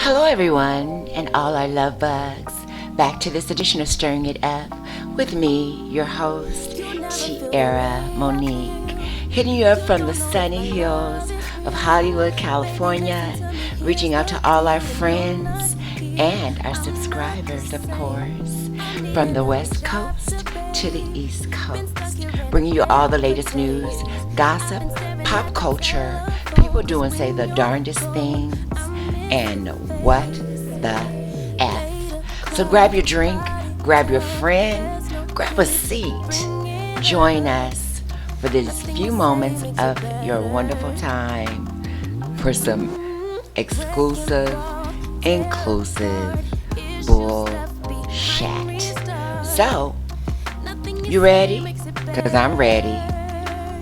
Hello, everyone, and all our love bugs. Back to this edition of Stirring It Up with me, your host, Tiara Monique, hitting you up from the sunny hills of Hollywood, California, reaching out to all our friends and our subscribers, of course, from the West Coast to the East Coast, bringing you all the latest news, gossip, pop culture, people doing, say, the darndest things, and what the F. So grab your drink, grab your friend, grab a seat. Join us for these few moments of your wonderful time for some exclusive, inclusive bullshit. So, you ready? Because I'm ready.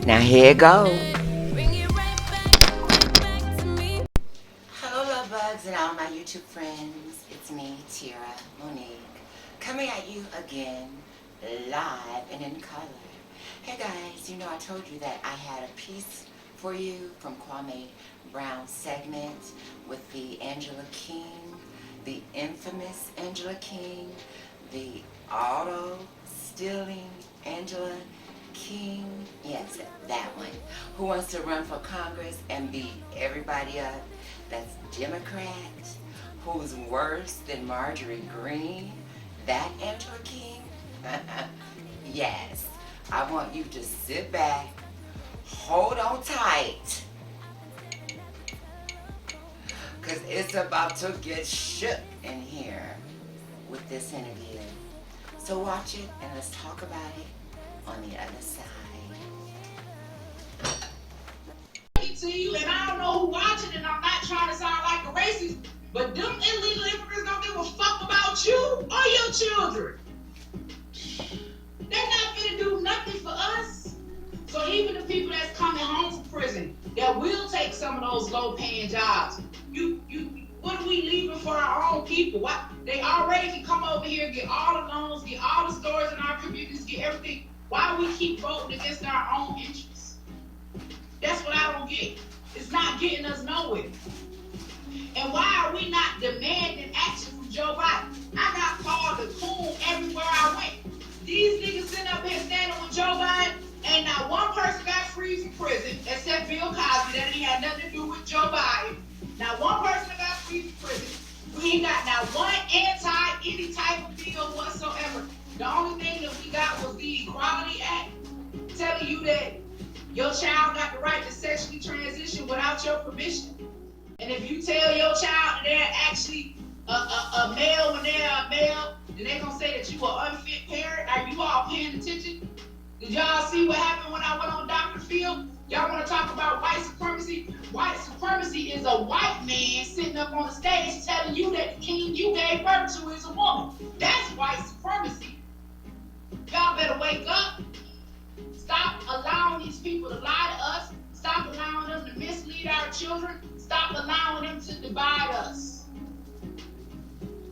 Now here it goes. Hello, love bugs, and all my YouTube friends. It's me, Tiara Monique, coming at you again, live and in color. Hey guys, I told you that I had a piece for you from Kwame Brown's segment with the Angela King, the infamous Angela King, the auto-stealing Angela King, yes, that one, who wants to run for Congress and beat everybody up. That's Democrat, who's worse than Marjorie Greene, that Angela King. Yes, I want you to sit back, hold on tight, because it's about to get shook in here with this interview. So watch it and let's talk about it on the other side. To you, and I don't know who watching, and I'm not trying to sound like a racist, but them illegal immigrants don't give a fuck about you or your children. They're not gonna do nothing for us. So even the people that's coming home from prison that will take some of those low-paying jobs, what are we leaving for our own people? What they already can come over here, get all the loans, get all the stores in our communities, get everything. Why do we keep voting against our own interests? That's what I don't get. It's not getting us nowhere. And why are we not demanding action from Joe Biden? I got called a coon everywhere I went. These niggas sitting up here standing with Joe Biden, and not one person got free from prison except Bill Cosby. That ain't had nothing to do with Joe Biden. Not one person got free from prison. We ain't got not one any type of bill whatsoever. The only thing that we got was the Equality Act telling you that your child got the right to sexually transition without your permission. And if you tell your child that they're actually a male when they're a male, then they're going to say that you are unfit parent. Are you all paying attention? Did y'all see what happened when I went on Dr. Phil? Y'all want to talk about white supremacy? White supremacy is a white man sitting up on the stage telling you that the king you gave birth to is a woman. That's white supremacy. Y'all better wake up. Stop allowing these people to lie to us. Stop allowing them to mislead our children. Stop allowing them to divide us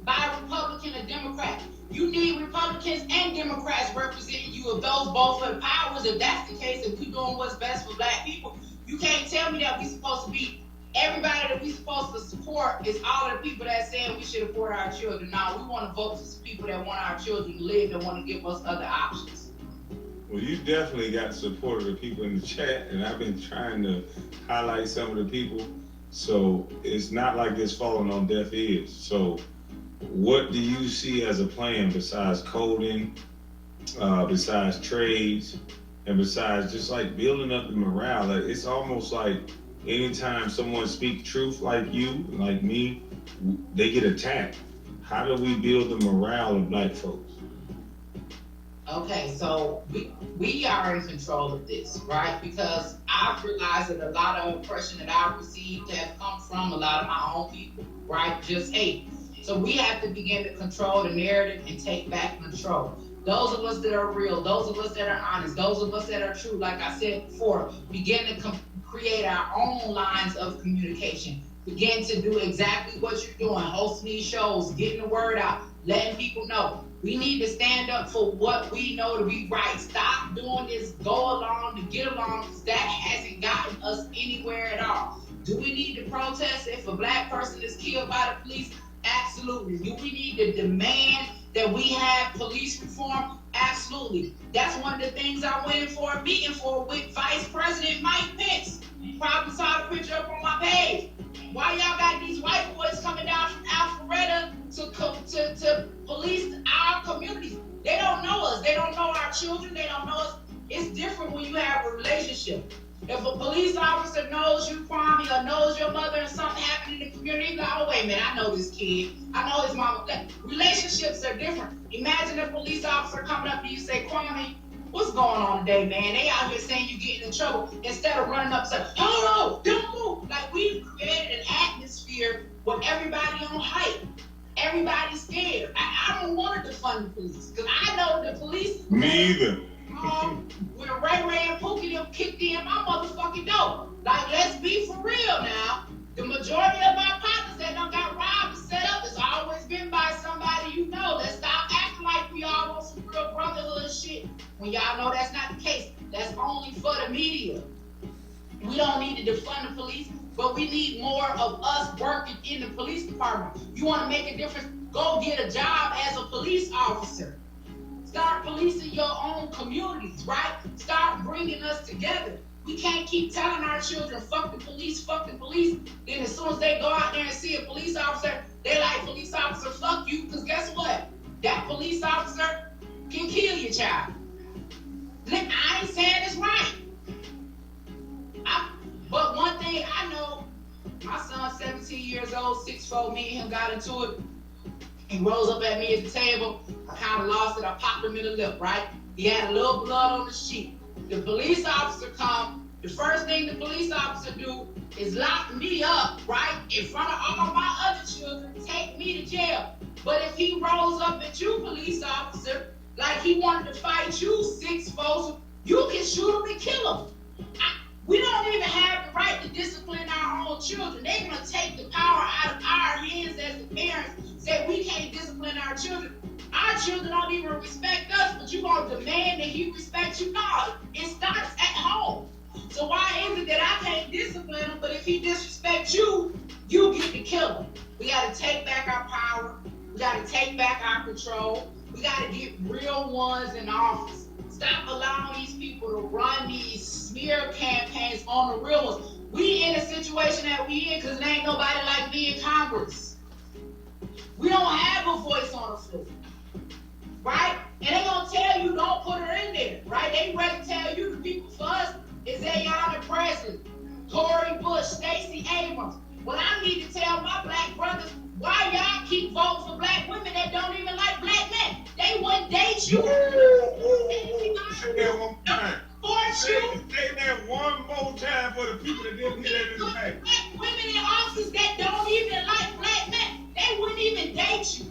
by Republican or Democrat. You need Republicans and Democrats representing you. If those both are the powers, if that's the case, if we're doing what's best for black people, you can't tell me that we're supposed to be, everybody that we're supposed to support is all of the people that saying we should support our children. No, we want to vote for some people that want our children to live and want to give us other options. Well, you definitely got support of the people in the chat, and I've been trying to highlight some of the people, so it's not like it's falling on deaf ears. So what do you see as a plan besides coding, besides trades, and besides just like building up the morale? Like, it's almost like anytime someone speaks truth like you, like me, they get attacked. How do we build the morale of black folks? Okay, so we are in control of this, right? Because I've realized that a lot of oppression that I've received have come from a lot of my own people, right? Just hate. So we have to begin to control the narrative and take back control. Those of us that are real, those of us that are honest, those of us that are true, like I said before, begin to create our own lines of communication. Begin to do exactly what you're doing, hosting these shows, getting the word out, letting people know. We need to stand up for what we know to be right. Stop doing this go along to get along, because that hasn't gotten us anywhere at all. Do we need to protest if a black person is killed by the police? Absolutely. Do we need to demand that we have police reform? Absolutely. That's one of the things I went for a meeting for with Vice President Mike Pence. You probably saw the picture up on my page. Why y'all got these white boys coming down from Alpharetta to police our communities? They don't know us. They don't know our children. They don't know us. It's different when you have a relationship. If a police officer knows you, Kwame, or knows your mother and something happened in the community, like, oh, wait a minute, I know this kid. I know his mama. Relationships are different. Imagine a police officer coming up to you and say, Kwame, what's going on today, man? They out here saying you getting in trouble. Instead of running up and saying, hold on, don't move. Like, we've created an atmosphere where everybody on hype. Everybody's scared. I don't want to defund the police because I know the police. Me either. When Ray Ray and Pookie them kicked in my motherfucking door. Like, let's be for real now. The majority of my partners that done got robbed and set up has always been by somebody you know. Let's stop acting like we all want some real brotherhood shit. When y'all know that's not the case. That's only for the media. We don't need to defund the police, but we need more of us working in the police department. You want to make a difference? Go get a job as a police officer. Start policing your own communities, right? Start bringing us together. We can't keep telling our children, fuck the police, fuck the police. Then as soon as they go out there and see a police officer, they like, police officer, fuck you, because guess what? That police officer can kill your child. I ain't saying it's right. But one thing I know, my son's 17 years old, 6'4", me and him got into it. He rose up at me at the table. I kind of lost it. I popped him in the lip, right? He had a little blood on the sheet. The police officer come. The first thing the police officer do is lock me up, right, in front of all my other children, take me to jail. But if he rolls up at you, police officer, like he wanted to fight you, 6'4", you can shoot him and kill him. We don't even have the right to discipline our own children. They're going to take the power out of our hands as the parents, say we can't discipline our children. Our children don't even respect us, but you're going to demand that he respect you. No, it starts at home. So why is it that I can't discipline him, but if he disrespects you, you get to kill him? We got to take back our power. We got to take back our control. We got to get real ones in office. Stop allowing these people to run these smear campaigns on the real ones. We in a situation that we in because there ain't nobody like me in Congress. We don't have a voice on the floor, right? And they gonna tell you don't put her in there, right? They ready to tell you the people for us is Ayanna Presley, Cori Bush, Stacey Abrams. Well, I need to tell my black brothers why y'all keep voting for black women that don't even like black men. They wouldn't date you. Say that one more time. Say that one more time for the people that didn't hear that in the back. Black women in office that don't even like black men, they wouldn't even date you.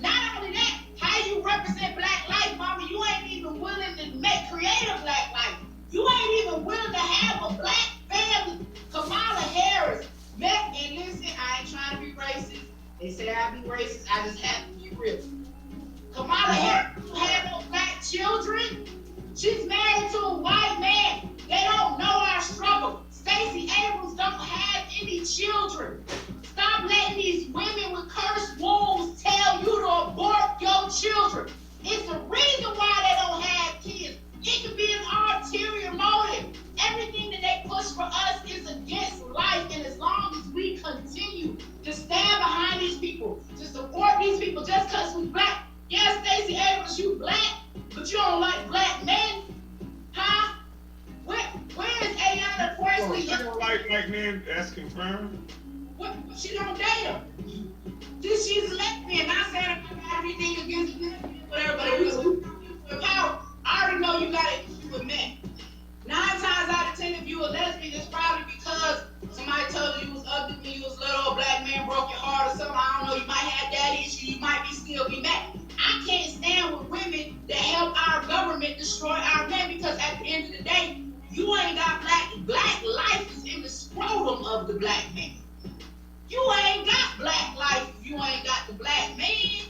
Not only that, how you represent black life, mama, you ain't even willing to create a black life. You ain't even willing to have a black family. Kamala Harris met, and listen, I ain't trying to be racist. They say I be racist, I just have to be real. Kamala Harris had no black children. She's married to a white man. They don't know our struggle. Stacey Abrams don't have any children. Stop letting these women with cursed wombs tell you to abort your children. It's the reason why they don't have kids. It could be an ulterior motive. Everything that they push for us is against life, and as long as we continue to stand behind these people, to support these people just because we black. Yes, Stacey Abrams, you black, but you don't like black men? Huh? Where is Ayanna Presley? You don't like black men? That's confirmed. What? She don't date them. She's a lesbian. Not saying I got anything against lesbian, whatever, but if you for power, I already know you got an issue with men. 9 times out of 10, if you a lesbian, it's probably because somebody told you was ugly when you was little, a black man broke your heart or something. I don't know, you might have that issue, you might still be mad. I can't stand with women that help our government destroy our men because at the end of the day, you ain't got black life is in the scrotum of the black man. You ain't got black life if you ain't got the black man.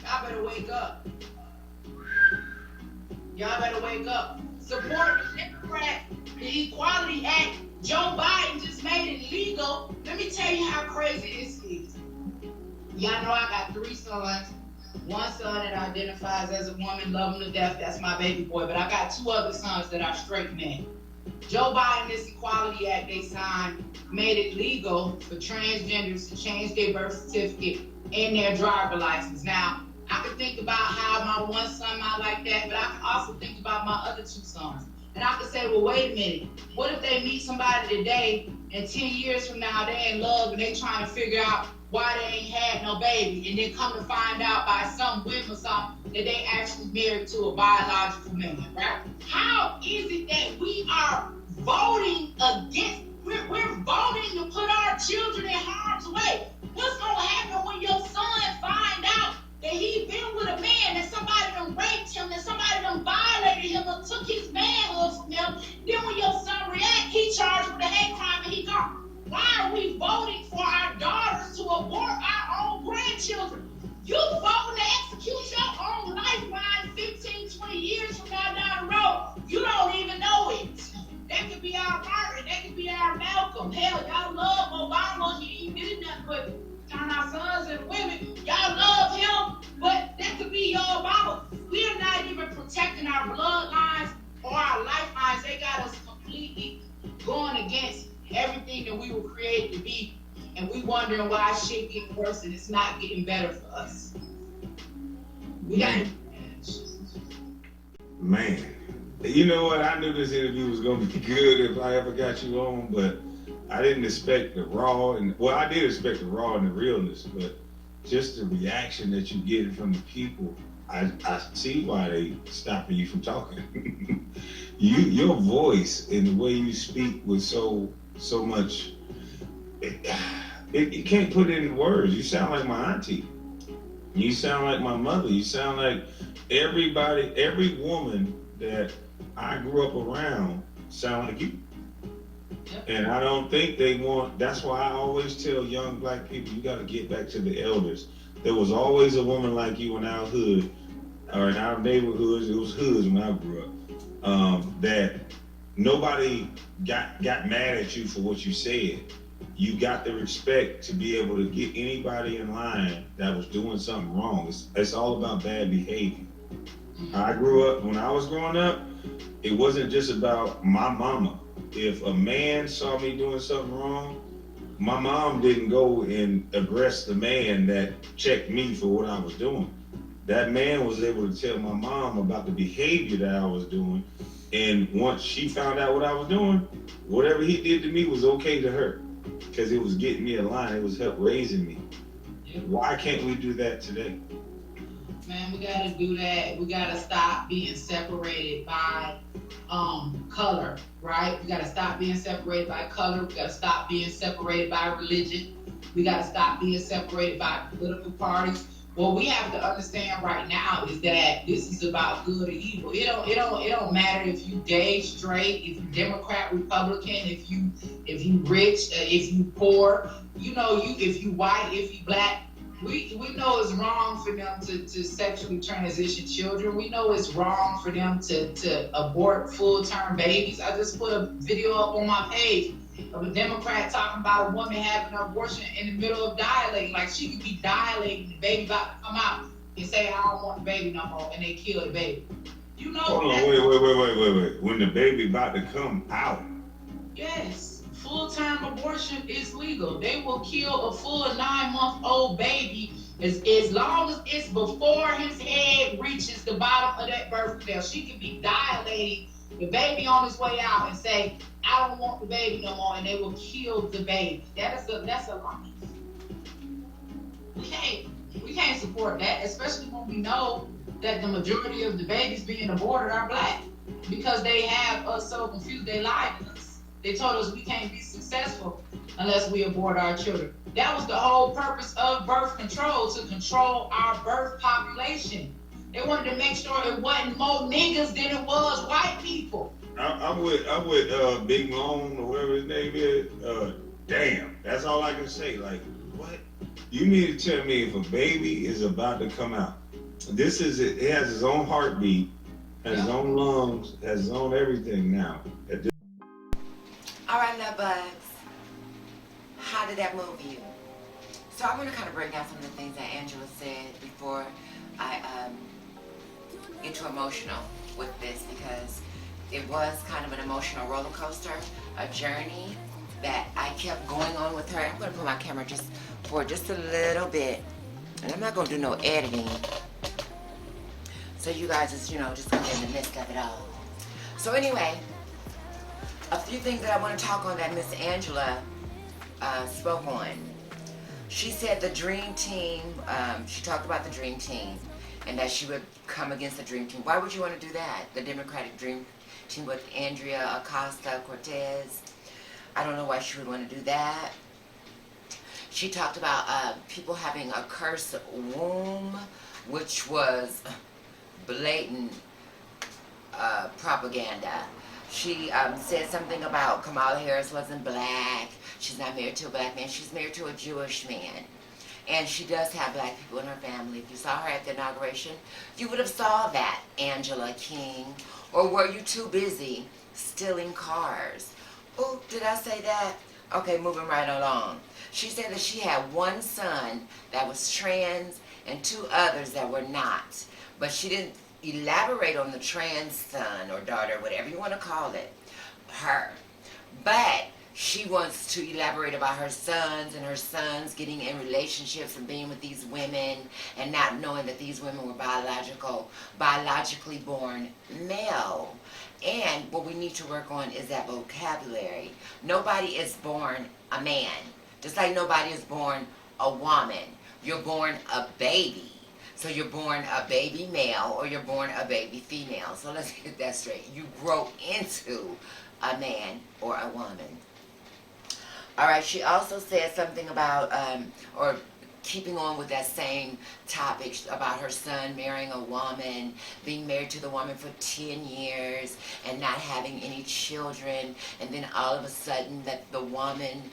Y'all better wake up. The Equality Act, Joe Biden just made it legal. Let me tell you how crazy this is. Y'all know I got 3 sons. One son that identifies as a woman, love him to death. That's my baby boy. But I got 2 other sons that are straight men. Joe Biden, this Equality Act they signed, made it legal for transgenders to change their birth certificate and their driver license. Now, I can think about how my one son might like that, but I can also think about my other 2 sons. And I can say, well, wait a minute. What if they meet somebody today and 10 years from now they in love and they trying to figure out why they ain't had no baby, and then come to find out by some whim or something that they actually married to a biological man, right? How is it that we are voting against, we're voting to put our children in harm's way? What's gonna happen when your son find out that he been with a man, that somebody done raped him, that somebody done violated him or took his manhood from him? Then when your son react, he charged with a hate crime and he gone. Why are we voting for our daughters to abort our own grandchildren? You voting to execute your own lifeline 15, 20 years from now down the road. You don't even know it. That could be our Martin, that could be our Malcolm. Hell, y'all love Obama. He ain't did nothing but turn our sons into women. Y'all love him, but that could be your Obama. We are not even protecting our bloodlines or our lifelines. They got us completely going against everything that we were created to be, and we wondering why shit getting worse and it's not getting better for us. We got Man, you know what? I knew this interview was gonna be good if I ever got you on, but I didn't expect the raw I did expect the raw and the realness, but just the reaction that you get from the people, I see why they stopping you from talking. Your voice and the way you speak was so much. You can't put it in words. You sound like my auntie. You sound like my mother. You sound like everybody, every woman that I grew up around sound like you. And I don't think they want, that's why I always tell young black people, you got to get back to the elders. There was always a woman like you in our hood, or in our neighborhoods. It was hoods when I grew up, that nobody got mad at you for what you said. You got the respect to be able to get anybody in line that was doing something wrong. It's all about bad behavior. I grew up, when I was growing up, it wasn't just about my mama. If a man saw me doing something wrong, my mom didn't go and aggress the man that checked me for what I was doing. That man was able to tell my mom about the behavior that I was doing. And once she found out what I was doing, whatever he did to me was okay to her, because it was getting me a line. It was help raising me. Why can't we do that today? Man, we gotta do that. We gotta stop being separated by color, right? We gotta stop being separated by color. We gotta stop being separated by religion. We gotta stop being separated by political parties. What we have to understand right now is that this is about good or evil. It don't matter if you gay, straight, if you Democrat, Republican, if you rich, if you poor, if you white, if you black. We know it's wrong for them to sexually transition children. We know it's wrong for them to abort full-term babies. I just put a video up on my page of a Democrat talking about a woman having an abortion in the middle of dilating. Like, she could be dilating, the baby about to come out, and say, I don't want the baby no more, and they kill the baby. You know. Hold on, wait. When the baby about to come out. Yes. Full-term abortion is legal. They will kill a full 9-month-old baby as long as it's before his head reaches the bottom of that birth canal. She can be dilating the baby on his way out and say, I don't want the baby no more, and they will kill the baby. That's a lie. We can't support that, especially when we know that the majority of the babies being aborted are black, because they have us so confused. They lied to us. They told us we can't be successful unless we abort our children. That was the whole purpose of birth control, to control our birth population. They wanted to make sure it wasn't more niggas than it was white people. I'm with Big Long, or whatever his name is. Damn, that's all I can say. Like, what? You mean to tell me if a baby is about to come out, it has its own heartbeat, has its own lungs, has its own everything now. Alright, love bugs. How did that move you? So I'm going to kind of break down some of the things that Angela said before I get too emotional with this, because it was kind of an emotional roller coaster, a journey that I kept going on with her. I'm going to put my camera for just a little bit, and I'm not going to do no editing, so you guys is, just going to be in the midst of it all. So anyway, a few things that I want to talk on that Miss Angela spoke on. She said the dream team, she talked about the dream team, and that she would come against the dream team. Why would you want to do that? The Democratic dream team with Andrea Acosta-Cortez. I don't know why she would want to do that. She talked about people having a cursed womb, which was blatant propaganda. She said something about Kamala Harris wasn't black. She's not married to a black man. She's married to a Jewish man. And she does have black people in her family. If you saw her at the inauguration, you would have saw that, Angela King. Or were you too busy stealing cars? Oh, did I say that? Okay, moving right along. She said that she had one son that was trans and two others that were not. But she didn't elaborate on the trans son or daughter, whatever you want to call it, her. But she wants to elaborate about her sons and her sons getting in relationships and being with these women and not knowing that these women were biologically born male. And what we need to work on is that vocabulary. Nobody is born a man, just like nobody is born a woman. You're born a baby. So you're born a baby male or you're born a baby female. So let's get that straight. You grow into a man or a woman. All right, she also said something about, or keeping on with that same topic about her son marrying a woman, being married to the woman for 10 years and not having any children. And then all of a sudden that the woman,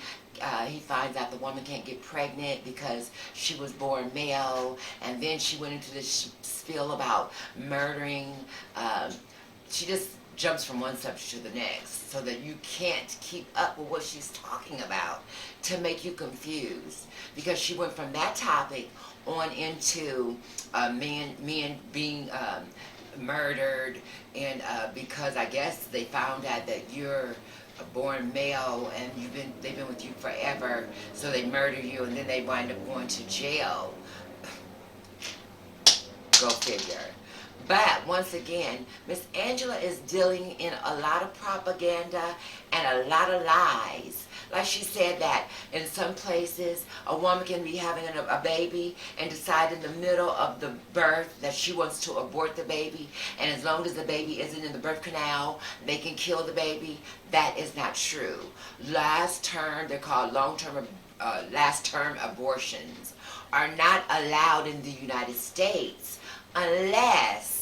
he finds out the woman can't get pregnant because she was born male. And then she went into this spiel about murdering. She just jumps from one subject to the next so that you can't keep up with what she's talking about, to make you confused, because she went from that topic on into men being murdered, and because I guess they found out that you're a born male and they've been with you forever, so they murder you and then they wind up going to jail. Go figure. But once again, Miss Angela is dealing in a lot of propaganda and a lot of lies. Like she said that in some places a woman can be having a baby and decide in the middle of the birth that she wants to abort the baby, and as long as the baby isn't in the birth canal, they can kill the baby. That is not true. Last term, they're called last term abortions, are not allowed in the United States unless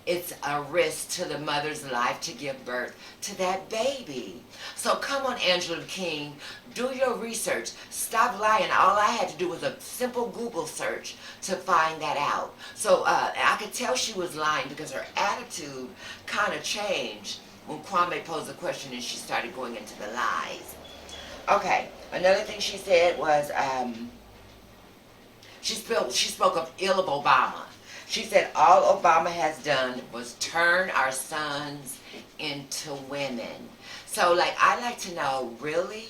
it's a risk to the mother's life to give birth to that baby. So come on, Angela King, do your research. Stop lying. All I had to do was a simple Google search to find that out. So I could tell she was lying because her attitude kind of changed when Kwame posed the question and she started going into the lies. Okay, another thing she said was she spoke of ill of Obama. She said all Obama has done was turn our sons into women. So, like, I'd like to know, really?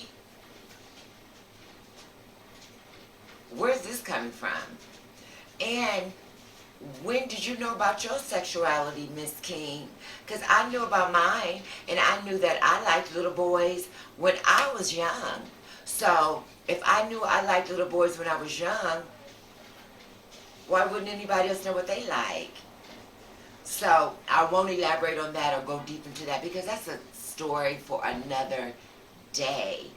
Where's this coming from? And when did you know about your sexuality, Miss King? Because I knew about mine, and I knew that I liked little boys when I was young. So, if I knew I liked little boys when I was young, why wouldn't anybody else know what they like? So I won't elaborate on that or go deep into that because that's a story for another day.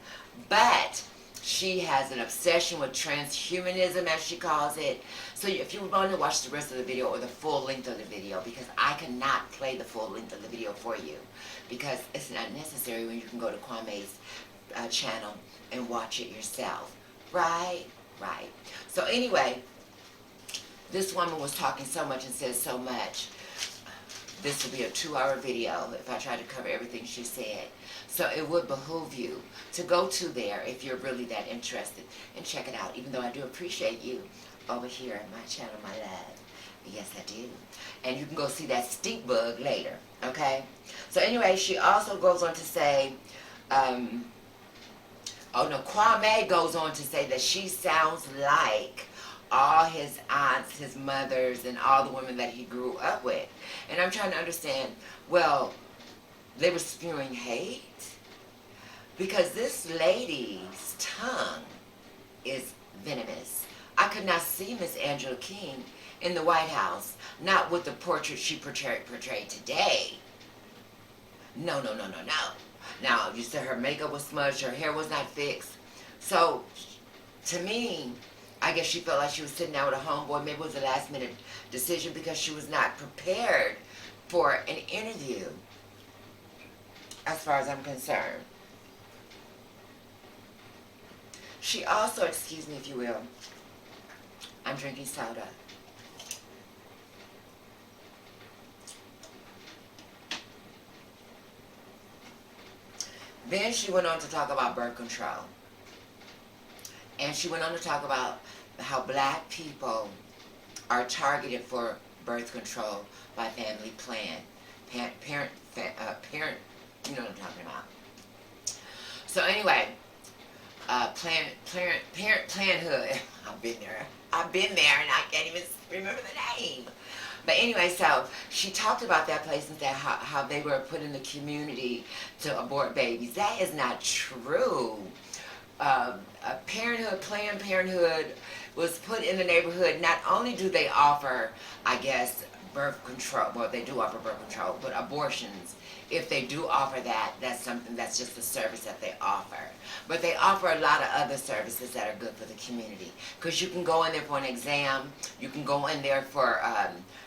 But she has an obsession with transhumanism, as she calls it. So if you want to watch the rest of the video or the full length of the video, because I cannot play the full length of the video for you because it's not necessary when you can go to Kwame's channel and watch it yourself. Right? Right. So anyway, this woman was talking so much and said so much. this would be a 2-hour video if I tried to cover everything she said. So it would behoove you to go to there if you're really that interested and check it out, even though I do appreciate you over here at my channel, my love. Yes, I do. And you can go see that stink bug later, okay? So anyway, she also goes on to say, Kwame goes on to say that she sounds like all his aunts, his mothers, and all the women that he grew up with. And I'm trying to understand, well, they were spewing hate? Because this lady's tongue is venomous. I could not see Miss Angela King in the White House, not with the portrait she portrayed today. No. Now, you said her makeup was smudged, her hair was not fixed. So, to me, I guess she felt like she was sitting down with a homeboy. Maybe it was a last minute decision because she was not prepared for an interview, as far as I'm concerned. She also, excuse me if you will, I'm drinking soda. Then she went on to talk about birth control. And she went on to talk about how black people are targeted for birth control by family plan. Parent, you know what I'm talking about. So anyway, Parenthood. I've been there and I can't even remember the name. But anyway, so she talked about that place and said how they were put in the community to abort babies. That is not true. Planned Parenthood was put in the neighborhood. Not only do they offer, I guess, birth control, well, they do offer birth control, but abortions, if they do offer that, that's something that's just a service that they offer. But they offer a lot of other services that are good for the community. Because you can go in there for an exam, you can go in there for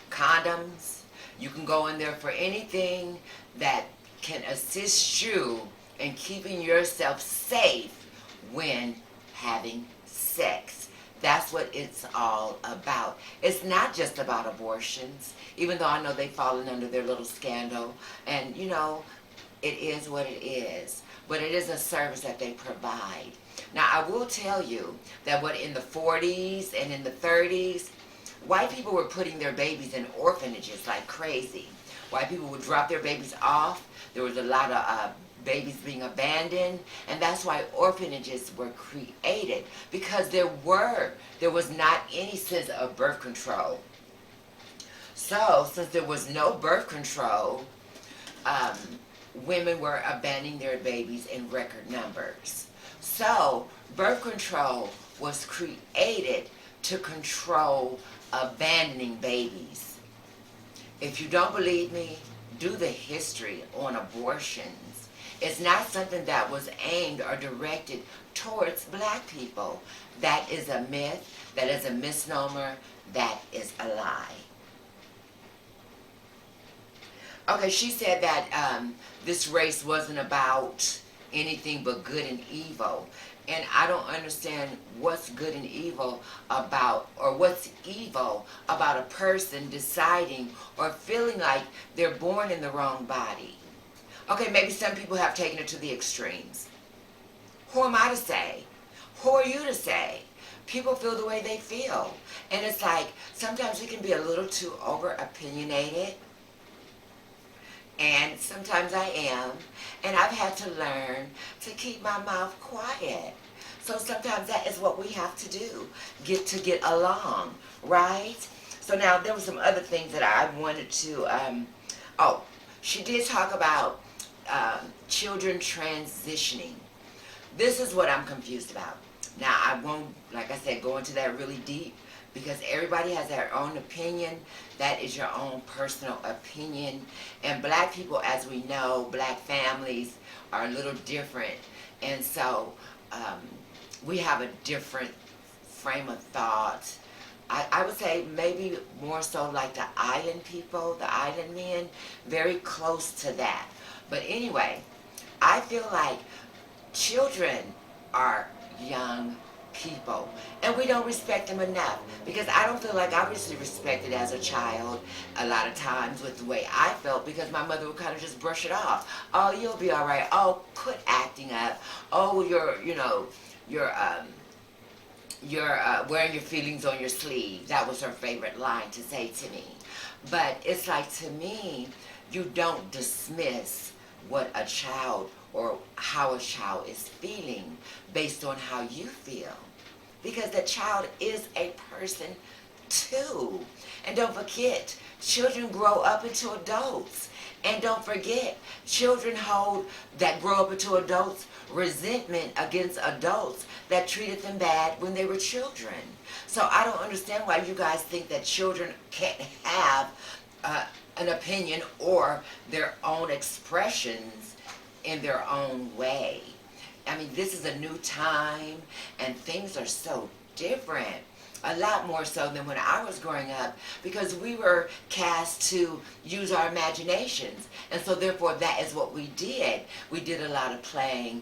condoms, you can go in there for anything that can assist you in keeping yourself safe when having sex. That's what it's all about. It's not just about abortions, even though I know they've fallen under their little scandal. And, you know, it is what it is. But it is a service that they provide. Now, I will tell you that in the 40s and in the 30s, white people were putting their babies in orphanages like crazy. White people would drop their babies off. There was a lot of babies being abandoned, and that's why orphanages were created, because there was not any sense of birth control. So since there was no birth control, women were abandoning their babies in record numbers. So birth control was created to control abandoning babies. If you don't believe me, do the history on abortions. It's not something that was aimed or directed towards black people. That is a myth, that is a misnomer, that is a lie. Okay, she said that this race wasn't about anything but good and evil. And I don't understand what's good and evil about, or what's evil about a person deciding or feeling like they're born in the wrong body. Okay, maybe some people have taken it to the extremes. Who am I to say? Who are you to say? People feel the way they feel. And it's like, sometimes we can be a little too over-opinionated. And sometimes I am. And I've had to learn to keep my mouth quiet. So sometimes that is what we have to do, get along, right? So now there were some other things that I wanted to, she did talk about children transitioning. This is what I'm confused about. Now, I won't, like I said, go into that really deep, because everybody has their own opinion. That is your own personal opinion. And black people, as we know, black families are a little different. And so we have a different frame of thought. I would say maybe more so like the island people, the island men, very close to that. But anyway, I feel like children are young people, and we don't respect them enough, because I don't feel like I was respected as a child a lot of times with the way I felt, because my mother would kind of just brush it off. Oh, you'll be all right. Oh, quit acting up. Oh, you're wearing your feelings on your sleeve. That was her favorite line to say to me. But it's like, to me, you don't dismiss what a child or how a child is feeling based on how you feel. Because the child is a person too. And don't forget, children grow up into adults. And don't forget, children that grow up into adults resentment against adults that treated them bad when they were children. So I don't understand why you guys think that children can't have an opinion or their own expressions in their own way. I mean, this is a new time, and things are so different. A lot more so than when I was growing up, because we were cast to use our imaginations, and so therefore that is what we did. We did a lot of playing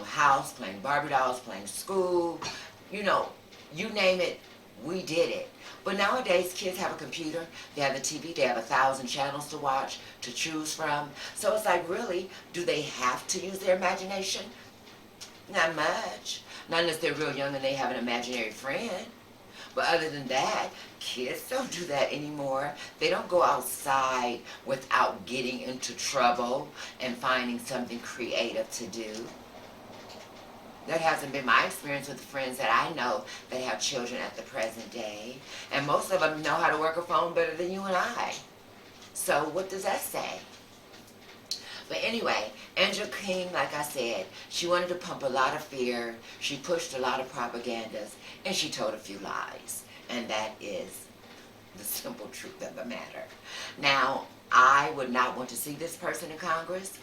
house, playing Barbie dolls, playing school, you name it, we did it. But nowadays, kids have a computer, they have a TV, they have 1,000 channels to watch, to choose from. So it's like, really, do they have to use their imagination? Not much. Not unless they're real young and they have an imaginary friend. But other than that, kids don't do that anymore. They don't go outside without getting into trouble and finding something creative to do. That hasn't been my experience with the friends that I know that have children at the present day. And most of them know how to work a phone better than you and I. So what does that say? But anyway, Angela King, like I said, she wanted to pump a lot of fear. She pushed a lot of propagandas, and she told a few lies. And that is the simple truth of the matter. Now, I would not want to see this person in Congress.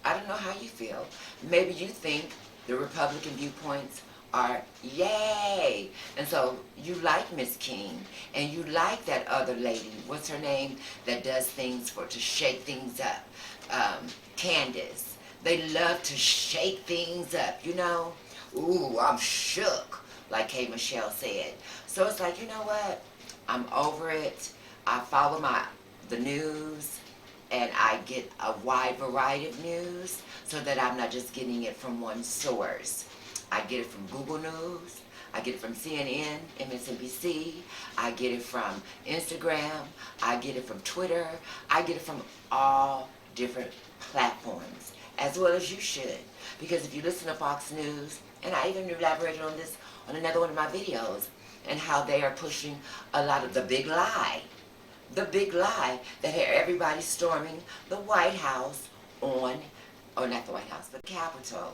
I don't know how you feel. Maybe you think the Republican viewpoints are yay. And so you like Miss King, and you like that other lady, what's her name, that does things to shake things up. Candace. They love to shake things up, Ooh, I'm shook, like K. Michelle said. So it's like, you know what? I'm over it. I follow the news, and I get a wide variety of news so that I'm not just getting it from one source. I get it from Google News. I get it from CNN, MSNBC. I get it from Instagram. I get it from Twitter. I get it from all different platforms, as well as you should. Because if you listen to Fox News, and I even elaborated on this on another one of my videos, and how they are pushing a lot of the big lie that had everybody storming the White House not the White House, but the Capitol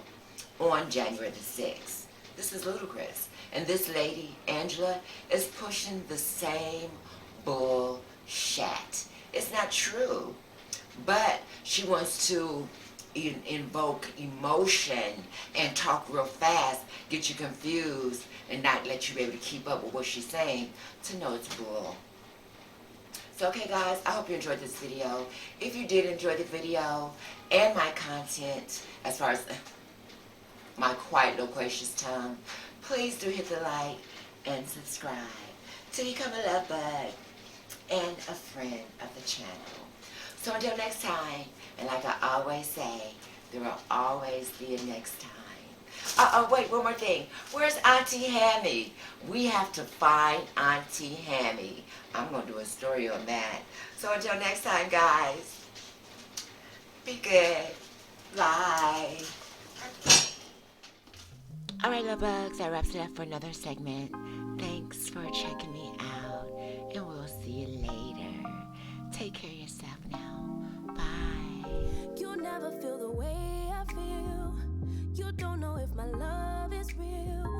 on January the 6th. This is ludicrous. And this lady, Angela, is pushing the same bullshit. It's not true. But she wants to invoke emotion and talk real fast, get you confused, and not let you be able to keep up with what she's saying to know it's bull. So, okay, guys, I hope you enjoyed this video. If you did enjoy the video and my content, as far as my quiet, loquacious tongue, please do hit the like and subscribe to become a love bug and a friend of the channel. So until next time, and like I always say, there will always be a next time. Wait, one more thing. Where's Auntie Hammy? We have to find Auntie Hammy. I'm going to do a story on that. So until next time, guys, be good. Bye. Alright, love bugs, that wraps it up for another segment. Thanks for checking me out, and we'll see you later. Take care of yourself now. Bye. You'll never feel the way I feel. You don't know if my love is real.